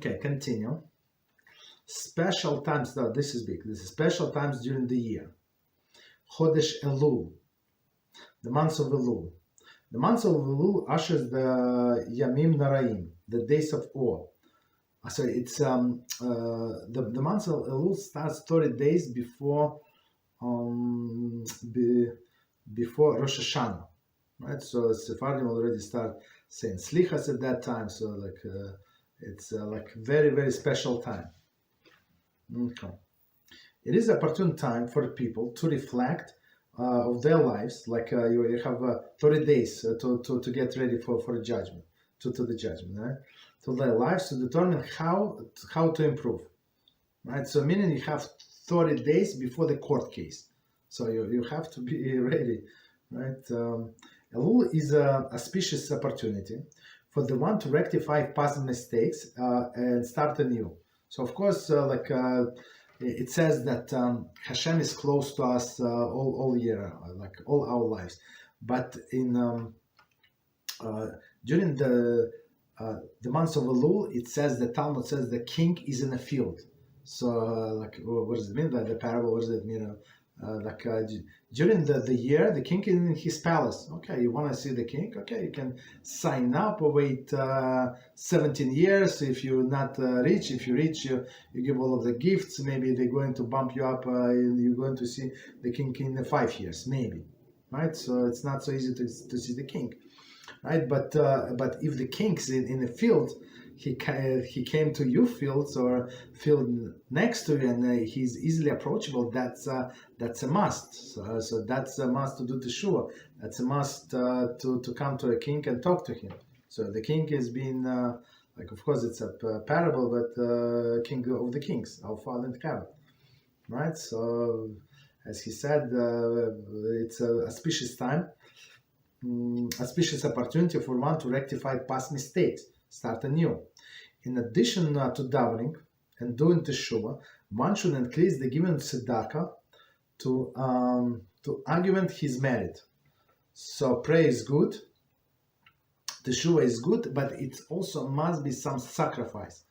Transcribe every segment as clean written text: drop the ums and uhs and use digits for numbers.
Okay, continue. Special times, now this is big. This is special times during the year. Chodesh Elul, the month of Elul. The month of Elul ushers the Yamim Naraim, the days of awe. Sorry, it's the month of Elul starts 30 days before before Rosh Hashanah, right? So Sephardim already start saying Slichas at that time. So like it's like very, very special time. Okay. It is an opportune time for people to reflect of their lives. Like you have 30 days to get ready for a judgment, to the judgment, right? To their lives, to determine how to improve, right? So meaning you have 30 days before the court case. So you have to be ready, right? Elul is a auspicious opportunity for the one to rectify past mistakes and start anew. So of course, it says that Hashem is close to us all year, like all our lives. But in during the month of Elul, it says, the Talmud says, the king is in a field. So what does it mean by the parable? What does it mean? During the year, the king is in his palace. Okay, you want to see the king? Okay, you can sign up or wait 17 years if you're not rich. If you're rich, you give all of the gifts. Maybe they're going to bump you up. You're going to see the king in 5 years, maybe, right? So it's not so easy to see the king, right? But if the king's in the field, he came to your fields or field next to you, and he's easily approachable. That's a must. So that's a must to do Teshuvah. That's a must to come to a king and talk to him. So the king has been of course it's a parable, but king of the kings, our Father in heaven, right? So as he said, it's a auspicious time, auspicious opportunity for one to rectify past mistakes, start anew. In addition to davening and doing Teshuvah, one should increase the given tzedakah to augment his merit. So prayer is good, Teshuvah is good, but it also must be some sacrifice,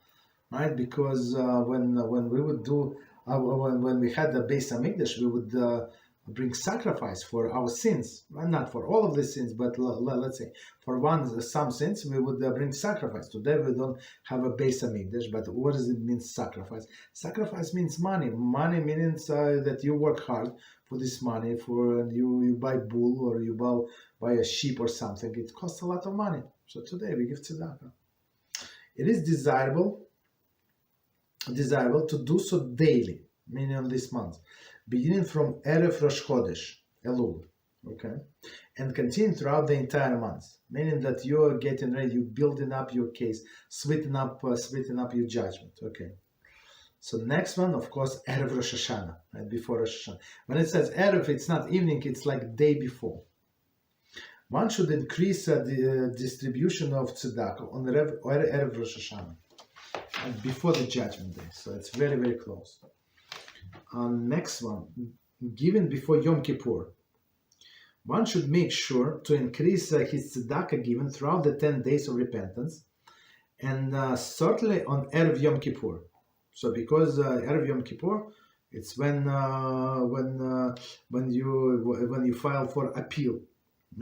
right? Because when we would do when we had the Beis Hamikdash, we would bring sacrifice for our sins, right? Not for all of the sins, but let's say for some sins we would bring sacrifice. Today we don't have a Beis Hamikdash, but what does it mean, sacrifice? Sacrifice means money. Money means that you work hard for this money, for you buy bull or you buy a sheep or something. It costs a lot of money. So today we give tzedakah. It is desirable to do so daily, meaning on this month, beginning from Erev Rosh Chodesh, Elul, okay, and continue throughout the entire month, meaning that you're getting ready, you're building up your case, sweeten up your judgment, okay. So next one, of course, Erev Rosh Hashanah, right, before Rosh Hashanah. When it says Erev, it's not evening, it's like day before. One should increase the distribution of tzedakah on Erev Rosh Hashanah, and before the judgment day, so it's very, very close. Next one, given before Yom Kippur. One should make sure to increase his tzedakah given throughout the 10 days of repentance, and certainly on Erev Yom Kippur. So because Erev Yom Kippur, it's when you file for appeal.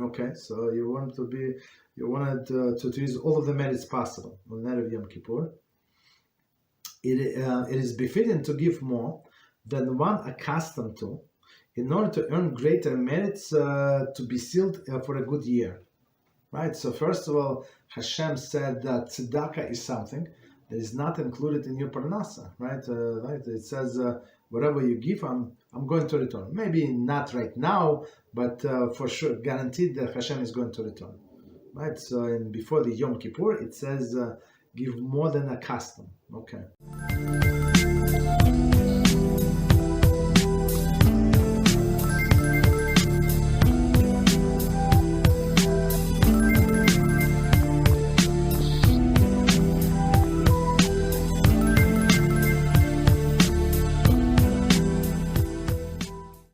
Okay, so you wanted to use all of the merits possible on Erev Yom Kippur. It is befitting to give more than one accustomed to, in order to earn greater merits to be sealed for a good year, right? So first of all, Hashem said that tzedakah is something that is not included in your parnasa, right? Right? It says whatever you give, I'm going to return. Maybe not right now, but for sure, guaranteed that Hashem is going to return, right? So before the Yom Kippur, it says give more than accustomed. Okay.